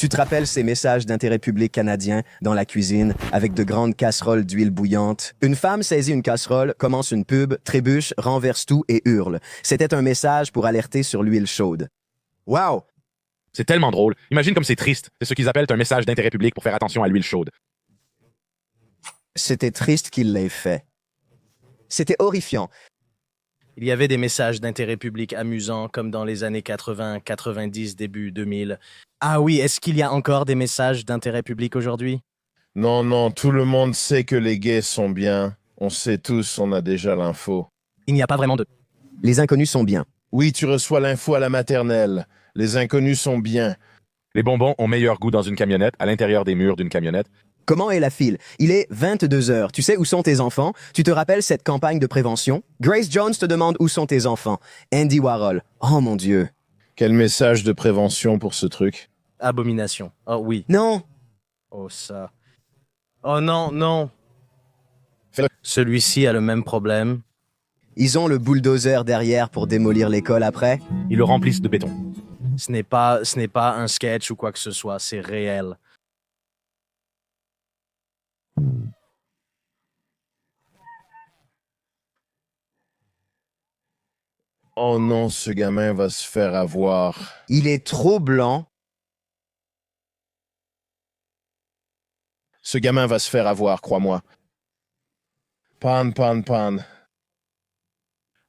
Tu te rappelles ces messages d'intérêt public canadien dans la cuisine avec de grandes casseroles d'huile bouillante? Une femme saisit une casserole, commence une pub, trébuche, renverse tout et hurle. C'était un message pour alerter sur l'huile chaude. Wow! C'est tellement drôle. Imagine comme c'est triste. C'est ce qu'ils appellent un message d'intérêt public pour faire attention à l'huile chaude. C'était triste qu'il l'ait fait. C'était horrifiant. Il y avait des messages d'intérêt public amusants comme dans les années 80, 90, début 2000. Ah oui, est-ce qu'il y a encore des messages d'intérêt public aujourd'hui? Non, non, tout le monde sait que les gays sont bien. On sait tous, on a déjà l'info. Il n'y a pas vraiment de... Les inconnus sont bien. Oui, tu reçois l'info à la maternelle. Les inconnus sont bien. Les bonbons ont meilleur goût dans une camionnette, à l'intérieur des murs d'une camionnette. Comment est la file? Il est 22 heures. Tu sais où sont tes enfants? Tu te rappelles cette campagne de prévention? Grace Jones te demande où sont tes enfants. Andy Warhol. Oh mon Dieu. Quel message de prévention pour ce truc? Abomination. Oh oui. Non. Oh ça. Oh non, non. Fais-le. Celui-ci a le même problème. Ils ont le bulldozer derrière pour démolir l'école après? Ils le remplissent de béton. Ce n'est pas un sketch ou quoi que ce soit, c'est réel. Oh non, ce gamin va se faire avoir. Il est trop blanc. Ce gamin va se faire avoir, crois-moi. Pan, pan, pan.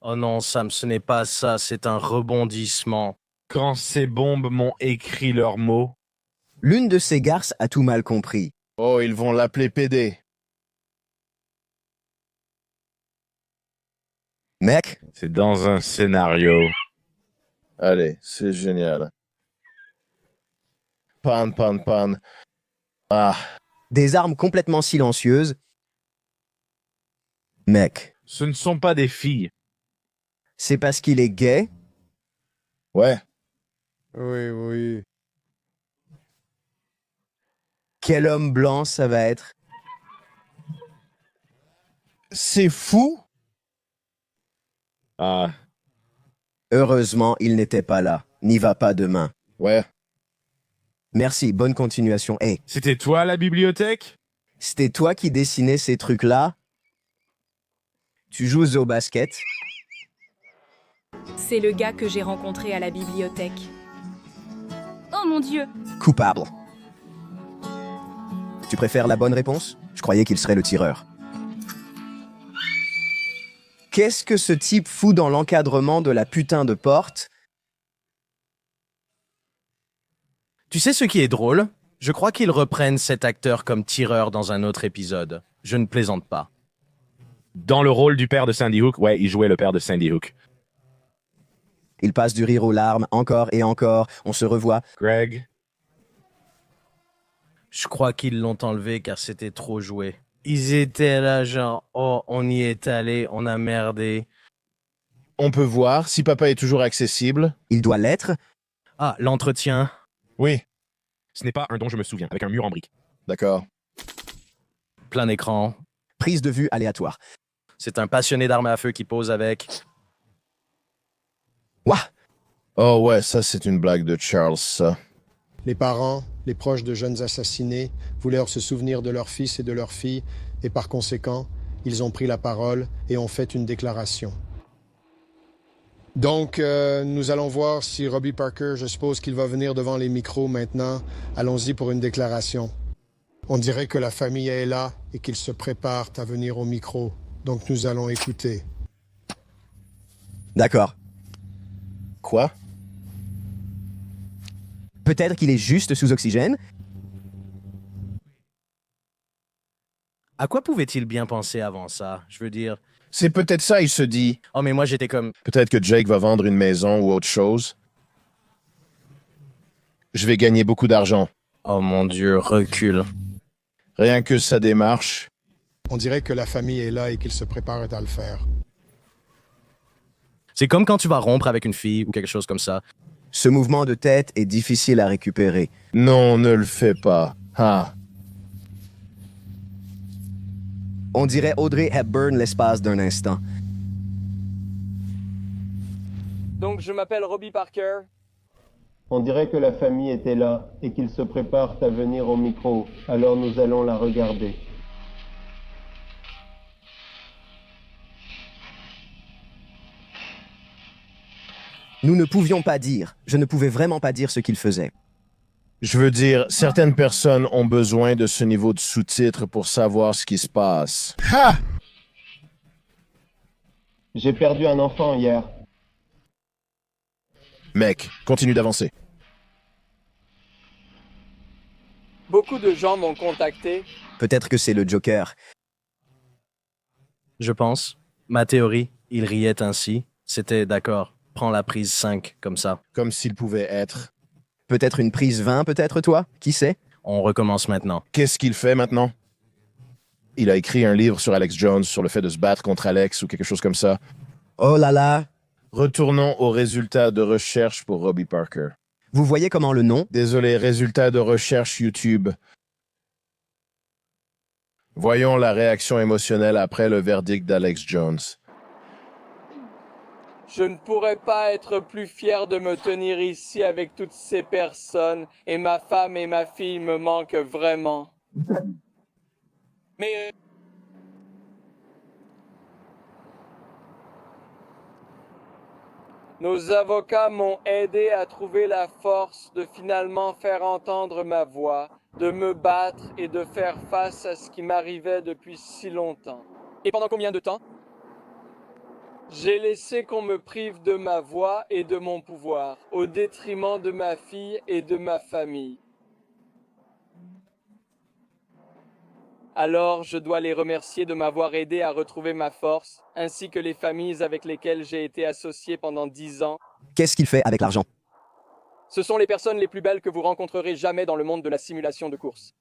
Oh non, Sam, ce n'est pas ça, c'est un rebondissement. Quand ces bombes m'ont écrit leurs mots, L'une de ces garces a tout mal compris. Oh, ils vont l'appeler PD. Mec, c'est dans un scénario. Allez, c'est génial. Pan, pan, pan. Ah, des armes complètement silencieuses. Mec, Ce ne sont pas des filles. c'est parce qu'il est gay? ouais. Oui, oui. Quel homme blanc ça va être? C'est fou. Ah, Heureusement, il n'était pas là. N'y va pas demain. Ouais. Merci, bonne continuation. Hey, c'était toi à la bibliothèque? c'était toi qui dessinais ces trucs-là? Tu joues au basket? C'est le gars que j'ai rencontré à la bibliothèque. Oh mon Dieu! Coupable. Tu préfères la bonne réponse? Je croyais qu'il serait le tireur. Qu'est-ce que ce type fout dans l'encadrement de la putain de porte? Tu sais ce qui est drôle? Je crois qu'ils reprennent cet acteur comme tireur dans un autre épisode. Je ne plaisante pas. Dans le rôle du père de Sandy Hook, ouais, il jouait le père de Sandy Hook. Il passe du rire aux larmes, encore et encore. On se revoit. Greg, Je crois qu'ils l'ont enlevé car c'était trop joué. Ils étaient là genre, oh, on y est allé, on a merdé. On peut voir si papa est toujours accessible. Il doit l'être. Ah, l'entretien. Oui. ce n'est pas un dont je me souviens, avec un mur en briques. D'accord. Plein écran. Prise de vue aléatoire. C'est un passionné d'armes à feu qui pose avec... Ouah! Oh ouais, ça c'est une blague de Charles, ça. Les parents, les proches de jeunes assassinés voulurent se souvenir de leur fils et de leur fille, et par conséquent, ils ont pris la parole et ont fait une déclaration. Donc, nous allons voir si Robbie Parker, je suppose qu'il va venir devant les micros maintenant. Allons-y pour une déclaration. On dirait que la famille est là et qu'ils se préparent à venir au micro. Donc, nous allons écouter. D'accord. Quoi? Peut-être qu'il est juste sous oxygène? À quoi pouvait-il bien penser avant ça? Je veux dire... C'est peut-être ça, il se dit. Oh, mais moi, j'étais comme... Peut-être que Jake va vendre une maison ou autre chose. Je vais gagner beaucoup d'argent. Oh mon Dieu, recule. Rien que sa démarche. On dirait que la famille est là et qu'ils se préparent à le faire. C'est comme quand tu vas rompre avec une fille ou quelque chose comme ça. Ce mouvement de tête est difficile à récupérer. Non, ne le fais pas. Ah. On dirait Audrey Hepburn l'espace d'un instant. Donc, je m'appelle Robbie Parker. On dirait que la famille était là et qu'ils se préparent à venir au micro. Alors nous allons la regarder. Nous ne pouvions pas dire. Je ne pouvais vraiment pas dire ce qu'il faisait. Je veux dire, certaines personnes ont besoin de ce niveau de sous-titres pour savoir ce qui se passe. Ha! J'ai perdu un enfant hier. Mec, continue d'avancer. Beaucoup de gens m'ont contacté. Peut-être que c'est le Joker. Je pense. Ma théorie, il riait ainsi. C'était d'accord. Prends la prise 5, comme ça. Comme s'il pouvait être. Peut-être une prise 20, peut-être toi? Qui sait? On recommence maintenant. Qu'est-ce qu'il fait maintenant? Il a écrit un livre sur Alex Jones, sur le fait de se battre contre Alex ou quelque chose comme ça. Oh là là! Retournons aux résultats de recherche pour Robbie Parker. Vous voyez comment le nom? Désolé, résultats de recherche YouTube. Voyons la réaction émotionnelle après le verdict d'Alex Jones. Je ne pourrais pas être plus fier de me tenir ici avec toutes ces personnes et ma femme et ma fille me manquent vraiment. Mais nos avocats m'ont aidé à trouver la force de finalement faire entendre ma voix, de me battre et de faire face à ce qui m'arrivait depuis si longtemps. Et pendant combien de temps? J'ai laissé qu'on me prive de ma voix et de mon pouvoir, au détriment de ma fille et de ma famille. Alors, je dois les remercier de m'avoir aidé à retrouver ma force, ainsi que les familles avec lesquelles j'ai été associé pendant 10 ans. Qu'est-ce qu'il fait avec l'argent? Ce sont les personnes les plus belles que vous rencontrerez jamais dans le monde de la simulation de course.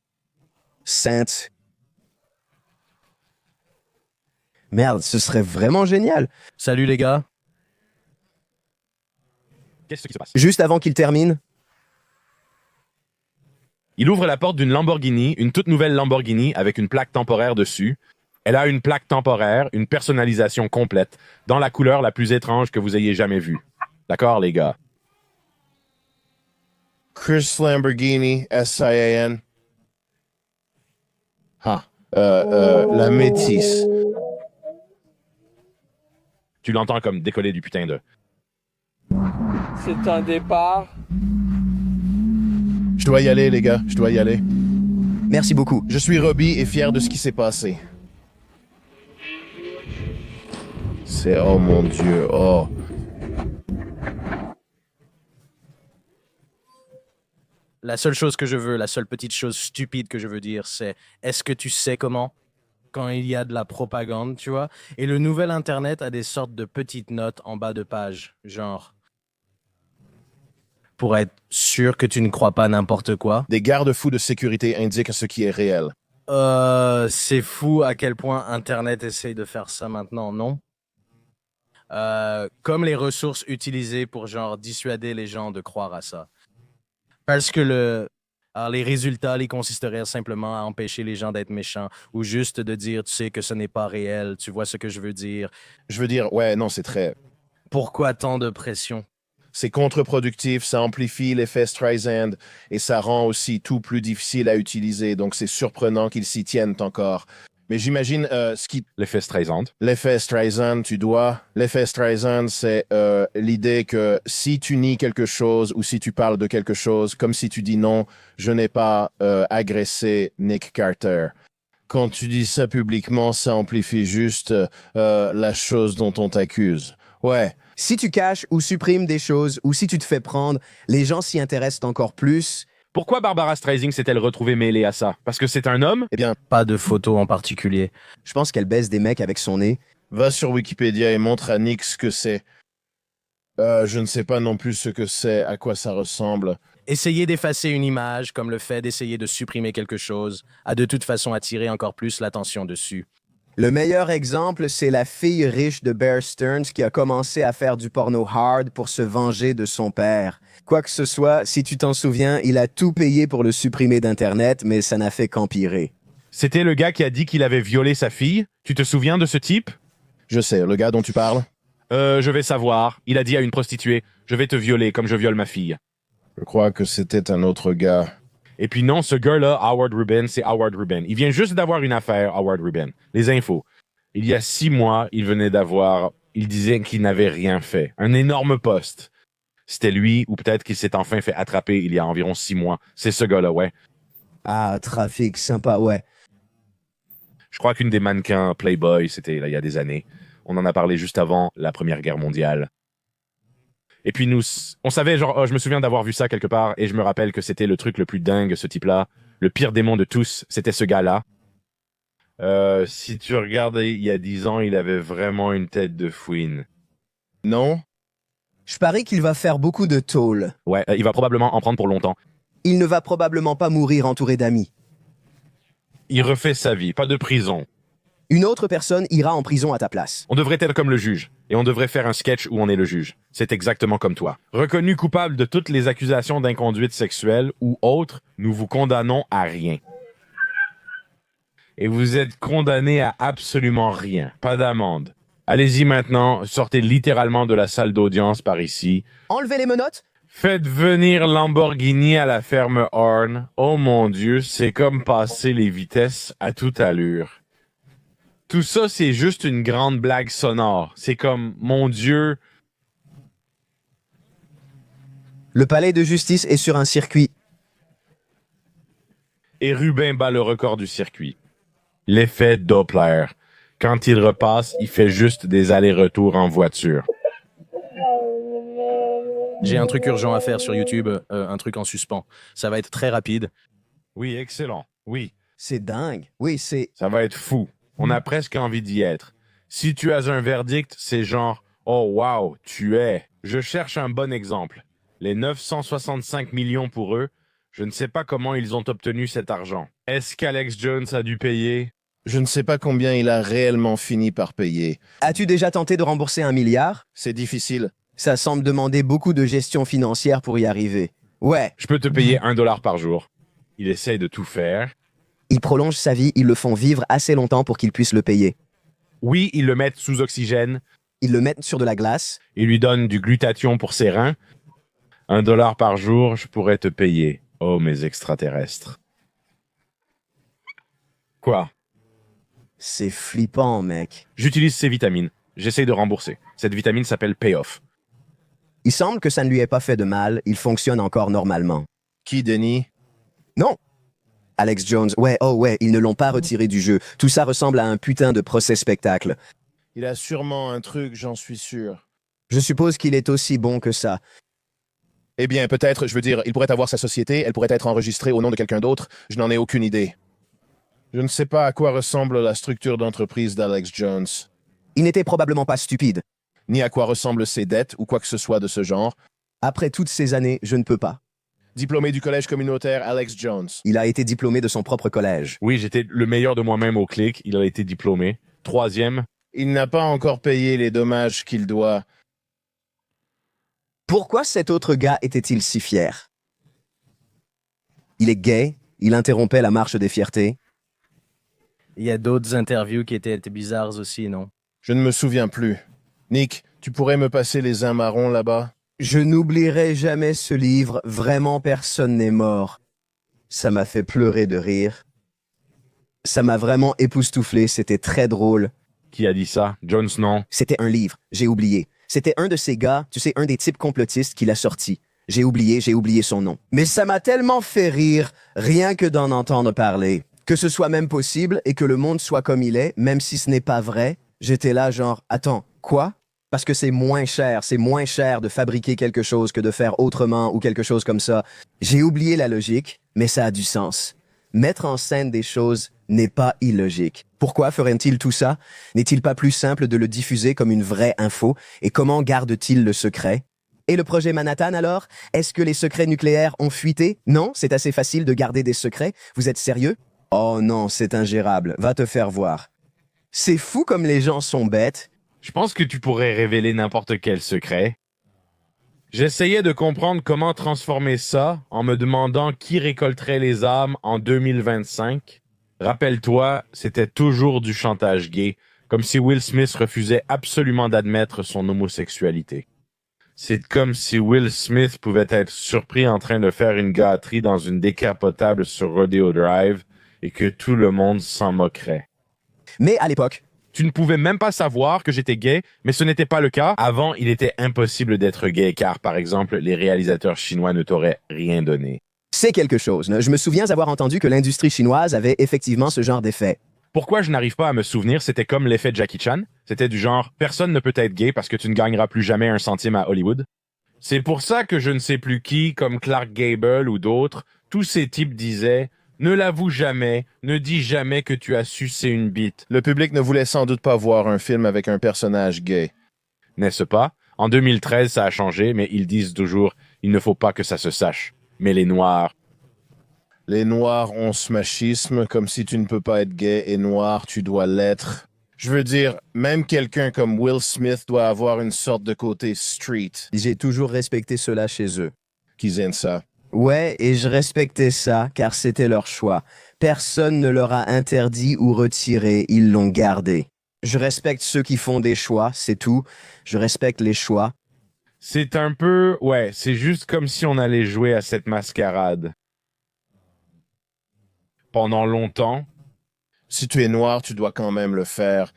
Sainte. Merde, ce serait vraiment génial. Salut les gars. Qu'est-ce qui se passe? Juste avant qu'il termine, Il ouvre la porte d'une Lamborghini, une toute nouvelle Lamborghini avec une plaque temporaire dessus. Elle a une plaque temporaire, une personnalisation complète, dans la couleur la plus étrange que vous ayez jamais vue. D'accord, les gars? Chris Lamborghini, S-I-A-N. La métisse. Tu l'entends comme décoller du putain de... C'est un départ. Je dois y aller, les gars, je dois y aller. merci beaucoup. Je suis Robbie et fier de ce qui s'est passé. C'est... Oh mon Dieu, oh. La seule chose que je veux, la seule petite chose stupide que je veux dire, c'est est-ce que tu sais comment? Quand il y a de la propagande, tu vois? Et le nouvel Internet a des sortes de petites notes en bas de page, genre... Pour être sûr que tu ne crois pas n'importe quoi. Des garde-fous de sécurité indiquent ce qui est réel. C'est fou à quel point Internet essaye de faire ça maintenant, non? Comme les ressources utilisées pour genre dissuader les gens de croire à ça. Parce que les résultats, ils consisteraient simplement à empêcher les gens d'être méchants ou juste de dire, tu sais que ce n'est pas réel, tu vois ce que je veux dire. Je veux dire, ouais, non, c'est très... Pourquoi tant de pression? C'est contre-productif, ça amplifie l'effet Streisand et ça rend aussi tout plus difficile à utiliser. Donc c'est surprenant qu'ils s'y tiennent encore. Mais j'imagine ce qui... L'effet Streisand. L'effet Streisand, tu dois... L'effet Streisand, c'est l'idée que si tu nies quelque chose ou si tu parles de quelque chose, comme si tu dis non, je n'ai pas agressé Nick Carter. Quand tu dis ça publiquement, ça amplifie juste la chose dont on t'accuse. Ouais. Si tu caches ou supprimes des choses ou si tu te fais prendre, les gens s'y intéressent encore plus. Pourquoi Barbara Streisand s'est-elle retrouvée mêlée à ça? Parce que c'est un homme? Eh bien, Pas de photos en particulier. Je pense qu'elle baisse des mecs avec son nez. va sur Wikipédia et montre à Nick ce que c'est. Je ne sais pas non plus ce que c'est, à quoi ça ressemble. Essayer d'effacer une image, comme le fait d'essayer de supprimer quelque chose, a de toute façon attiré encore plus l'attention dessus. Le meilleur exemple, c'est la fille riche de Bear Stearns qui a commencé à faire du porno hard pour se venger de son père. Quoi que ce soit, si tu t'en souviens, il a tout payé pour le supprimer d'Internet, mais ça n'a fait qu'empirer. C'était le gars qui a dit qu'il avait violé sa fille? Tu te souviens de ce type? Je sais, le gars dont tu parles? Je vais savoir. Il a dit à une prostituée, je vais te violer comme je viole ma fille. Je crois que c'était un autre gars. Et puis non, ce gars-là, Howard Rubin, c'est Howard Rubin. Il vient juste d'avoir une affaire, Howard Rubin. Les infos. Il y a 6 mois, il venait d'avoir... Il disait qu'il n'avait rien fait. Un énorme poste. C'était lui, ou peut-être qu'il s'est enfin fait attraper il y a environ 6 mois. C'est ce gars-là, ouais. Ah, trafic, sympa, ouais. Je crois qu'une des mannequins Playboy, c'était là, il y a des années. On en a parlé juste avant la Première Guerre mondiale. Et puis nous, on savait, genre, je me souviens d'avoir vu ça quelque part, et je me rappelle que c'était le truc le plus dingue, ce type-là. Le pire démon de tous, c'était ce gars-là. Si tu regardais il y a 10 ans, il avait vraiment une tête de fouine. Non? Je parie qu'il va faire beaucoup de tôle. Ouais, il va probablement en prendre pour longtemps. Il ne va probablement pas mourir entouré d'amis. Il refait sa vie, pas de prison. Une autre personne ira en prison à ta place. On devrait être comme le juge, et on devrait faire un sketch où on est le juge. C'est exactement comme toi. Reconnu coupable de toutes les accusations d'inconduite sexuelle ou autres, nous vous condamnons à rien. Et vous êtes condamné à absolument rien. Pas d'amende. Allez-y maintenant, sortez littéralement de la salle d'audience par ici. Enlevez les menottes. Faites venir Lamborghini à la ferme Horn. Oh mon Dieu, c'est comme passer les vitesses à toute allure. Tout ça, c'est juste une grande blague sonore. C'est comme, mon Dieu... Le palais de justice est sur un circuit. Et Rubin bat le record du circuit. L'effet Doppler. Quand il repasse, il fait juste des allers-retours en voiture. J'ai un truc urgent à faire sur YouTube, un truc en suspens. Ça va être très rapide. Oui, excellent. Oui, C'est dingue. Oui, c'est... ça va être fou. On a presque envie d'y être. Si tu as un verdict, c'est genre « Oh wow, tu es ». Je cherche un bon exemple. Les 965 millions pour eux, je ne sais pas comment ils ont obtenu cet argent. Est-ce qu'Alex Jones a dû payer? Je ne sais pas combien il a réellement fini par payer. As-tu déjà tenté de rembourser 1 milliard? C'est difficile. Ça semble demander beaucoup de gestion financière pour y arriver. Ouais, Je peux te payer $1 par jour. Il essaye de tout faire. ils prolongent sa vie, ils le font vivre assez longtemps pour qu'ils puissent le payer. Oui, ils le mettent sous oxygène. Ils le mettent sur de la glace. Ils lui donnent du glutathion pour ses reins. $1 par jour, je pourrais te payer. Oh, mes extraterrestres. Quoi? C'est flippant, mec. J'utilise ces vitamines. J'essaye de rembourser. Cette vitamine s'appelle Payoff. Il semble que ça ne lui ait pas fait de mal, il fonctionne encore normalement. Qui, Denis? Non! Alex Jones, ouais, oh ouais, ils ne l'ont pas retiré du jeu. Tout ça ressemble à un putain de procès-spectacle. Il a sûrement un truc, j'en suis sûr. Je suppose qu'il est aussi bon que ça. Eh bien, peut-être, je veux dire, il pourrait avoir sa société, elle pourrait être enregistrée au nom de quelqu'un d'autre. Je n'en ai aucune idée. Je ne sais pas à quoi ressemble la structure d'entreprise d'Alex Jones, Il n'était probablement pas stupide. ni à quoi ressemblent ses dettes ou quoi que ce soit de ce genre. Après toutes ces années, je ne peux pas. Diplômé du collège communautaire Alex Jones. Il a été diplômé de son propre collège. Oui, j'étais le meilleur de moi-même au clic. Il a été diplômé. 3e. Il n'a pas encore payé les dommages qu'il doit. Pourquoi cet autre gars était-il si fier? Il est gay, il interrompait la marche des fiertés. Il y a d'autres interviews qui étaient bizarres aussi, non? Je ne me souviens plus. Nick, tu pourrais me passer les uns marrons là-bas? Je n'oublierai jamais ce livre, vraiment personne n'est mort. Ça m'a fait pleurer de rire. Ça m'a vraiment époustouflé, c'était très drôle. Qui a dit ça? Jones, non. C'était un livre, j'ai oublié. C'était un de ces gars, tu sais, un des types complotistes qui l'a sorti. J'ai oublié son nom. Mais ça m'a tellement fait rire, rien que d'en entendre parler. Que ce soit même possible et que le monde soit comme il est, même si ce n'est pas vrai, j'étais là genre, attends, quoi? Parce que c'est moins cher de fabriquer quelque chose que de faire autrement ou quelque chose comme ça. J'ai oublié la logique, mais ça a du sens. Mettre en scène des choses n'est pas illogique. Pourquoi ferait-il tout ça? N'est-il pas plus simple de le diffuser comme une vraie info? Et comment garde-t-il le secret? Et le projet Manhattan alors? Est-ce que les secrets nucléaires ont fuité? Non, c'est assez facile de garder des secrets. Vous êtes sérieux? Oh non, c'est ingérable. Va te faire voir. C'est fou comme les gens sont bêtes. Je pense que tu pourrais révéler n'importe quel secret. J'essayais de comprendre comment transformer ça en me demandant qui récolterait les âmes en 2025. Rappelle-toi, c'était toujours du chantage gay, comme si Will Smith refusait absolument d'admettre son homosexualité. C'est comme si Will Smith pouvait être surpris en train de faire une gâterie dans une décapotable sur Rodeo Drive et que tout le monde s'en moquerait. Mais à l'époque, Tu ne pouvais même pas savoir que j'étais gay, mais ce n'était pas le cas. Avant, il était impossible d'être gay car, par exemple, les réalisateurs chinois ne t'auraient rien donné. c'est quelque chose. Je me souviens avoir entendu que l'industrie chinoise avait effectivement ce genre d'effet. Pourquoi je n'arrive pas à me souvenir, c'était comme l'effet Jackie Chan. C'était du genre, personne ne peut être gay parce que tu ne gagneras plus jamais un centime à Hollywood. C'est pour ça que je ne sais plus qui, comme Clark Gable ou d'autres, tous ces types disaient « Ne l'avoue jamais, ne dis jamais que tu as sucé une bite. Le public ne voulait sans doute pas voir un film avec un personnage gay. » N'est-ce pas? En 2013, ça a changé, mais ils disent toujours « Il ne faut pas que ça se sache. » Mais les Noirs, Les Noirs ont ce machisme, comme si tu ne peux pas être gay et noir, tu dois l'être. Je veux dire, même quelqu'un comme Will Smith doit avoir une sorte de côté street J'ai toujours respecté cela chez eux. qu'ils aiment ça. Ouais, et je respectais ça, car c'était leur choix. Personne ne leur a interdit ou retiré, ils l'ont gardé. Je respecte ceux qui font des choix, c'est tout. Je respecte les choix. c'est un peu... Ouais, c'est juste comme si on allait jouer à cette mascarade. Pendant longtemps, Si tu es noir, tu dois quand même le faire.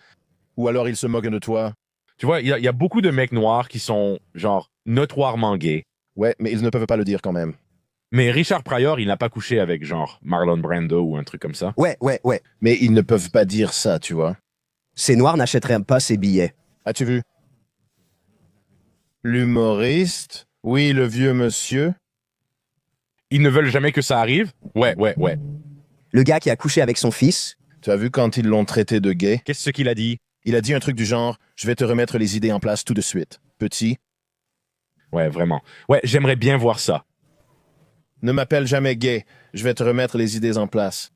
Ou alors ils se moquent de toi. tu vois, il y a beaucoup de mecs noirs qui sont, genre, notoirement gays. Ouais, mais ils ne peuvent pas le dire quand même. Mais Richard Pryor, il n'a pas couché avec, genre, Marlon Brando ou un truc comme ça. Ouais. Mais ils ne peuvent pas dire ça, tu vois. Ces Noirs n'achèteraient pas ces billets. As-tu vu? L'humoriste? Oui, le vieux monsieur. Ils ne veulent jamais que ça arrive? Ouais. Le gars qui a couché avec son fils, Tu as vu quand ils l'ont traité de gay? Qu'est-ce qu'il a dit? Il a dit un truc du genre « Je vais te remettre les idées en place tout de suite. Petit, Ouais, vraiment. Ouais, j'aimerais bien voir ça. ne m'appelle jamais gay. Je vais te remettre les idées en place.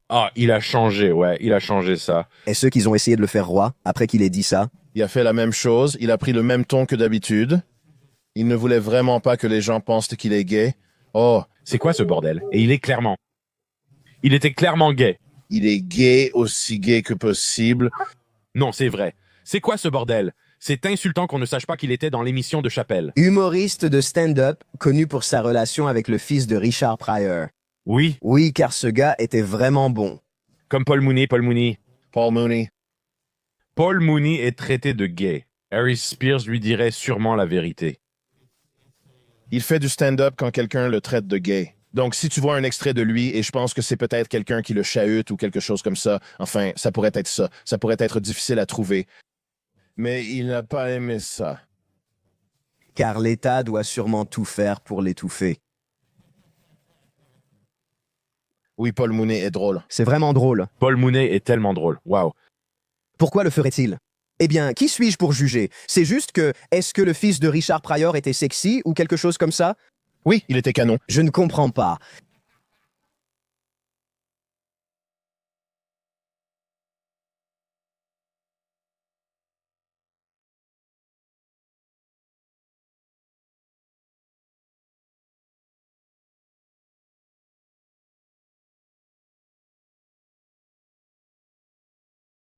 Ah, il a changé, ouais, il a changé ça. et ceux qui ont essayé de le faire roi, après qu'il ait dit ça, » Il a fait la même chose. Il a pris le même ton que d'habitude. Il ne voulait vraiment pas que les gens pensent qu'il est gay. Oh, C'est quoi ce bordel? Et il est clairement. Il était clairement gay. il est gay, aussi gay que possible. Non, c'est vrai. C'est quoi ce bordel? C'est insultant qu'on ne sache pas qu'il était dans l'émission de Chappelle. humoriste de stand-up, connu pour sa relation avec le fils de Richard Pryor. Oui, Oui, car ce gars était vraiment bon. comme Paul Mooney. Paul Mooney. Paul Mooney est traité de gay. Harry Spears lui dirait sûrement la vérité. Il fait du stand-up quand quelqu'un le traite de gay. Donc, si tu vois un extrait de lui, et je pense que c'est peut-être quelqu'un qui le chahute ou quelque chose comme ça, enfin, ça pourrait être ça. Ça pourrait être difficile à trouver. Mais il n'a pas aimé ça. Car l'État doit sûrement tout faire pour l'étouffer. Oui, Paul Mooney est drôle. C'est vraiment drôle. Paul Mooney est tellement drôle. Waouh. Pourquoi le ferait-il? Eh bien, qui suis-je pour juger? C'est juste que, est-ce que le fils de Richard Pryor était sexy ou quelque chose comme ça? Oui, il était canon. Je ne comprends pas.